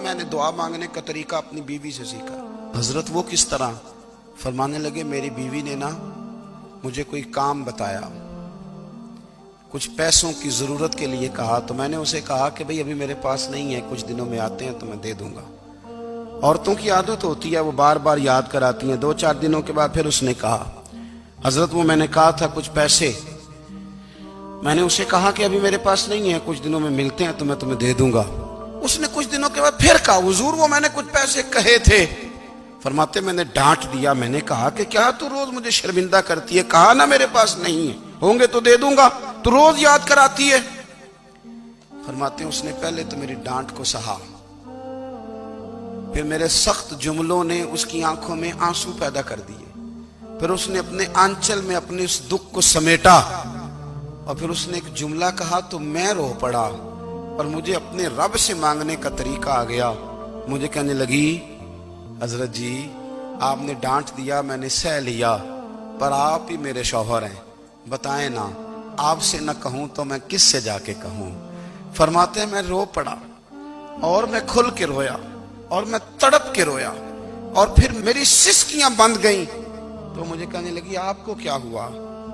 मैंने दुआ मांगने का तरीका अपनी बीवी से सीखा। हजरत वो किस तरह? फरमाने लगे मेरी बीवी ने ना मुझे कोई काम बताया, कुछ पैसों की जरूरत के लिए कहा, तो मैंने उसे कहा कि भाई अभी मेरे पास नहीं है, कुछ दिनों में आते हैं तो मैं दे दूंगा। औरतों की आदत होती है, वो बार बार याद कराती हैं। 2-4 दिनों के बाद फिर उसने कहा, हजरत वो मैंने कहा था कुछ पैसे, मैंने उसे कहा कि अभी मेरे पास नहीं है, कुछ दिनों में मिलते हैं तो मैं तुम्हें दे दूंगा। उसने कुछ दिनों के बाद फिर कहा, हुजूर वो मैंने कुछ पैसे कहे थे। फरमाते मैंने डांट दिया, मैंने कहा कि क्या तू रोज मुझे शर्मिंदा करती है, कहा ना मेरे पास नहीं है, होंगे तो दे दूंगा, तू रोज याद कराती है। फरमाते उसने पहले तो मेरी डांट को सहा, फिर मेरे सख्त जुमलों ने उसकी आंखों में आंसू पैदा कर दिए, फिर उसने अपने आंचल में अपने उस दुख को समेटा और फिर उसने एक जुमला कहा तो मैं रो पड़ा और मुझे अपने रब से मांगने का तरीका आ गया। मुझे कहने लगी, हजरत जी आपने डांट दिया, मैंने सह लिया, पर आप ही मेरे शौहर हैं, बताएं ना, आपसे न कहूं तो मैं किससे जाके कहूं। फरमाते हैं मैं रो पड़ा और मैं खुल के रोया और मैं तड़प के रोया और फिर मेरी सिसकियां बंद गईं। तो मुझे कहने लगी आपको क्या हुआ?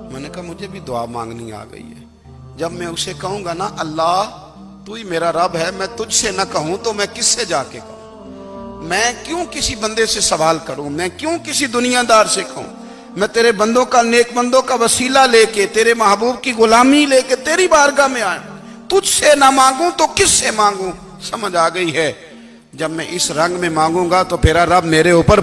मैंने कहा मुझे भी दुआ मांगनी आ गई है। जब मैं उसे कहूंगा ना अल्लाह तू ही मेरा रब है, मैं तुझसे न कहूं तो मैं किससे जाके कहूं, मैं क्यों किसी बंदे से सवाल करूं, मैं क्यों किसी दुनियादार से कहूं, मैं तेरे बंदों का, नेक बंदों का वसीला लेके, तेरे महबूब की गुलामी लेके तेरी बारगाह में आया, तुझसे ना मांगूं तो किससे मांगूं। समझ आ गई है, जब मैं इस रंग में मांगूंगा तो तेरा रब मेरे ऊपर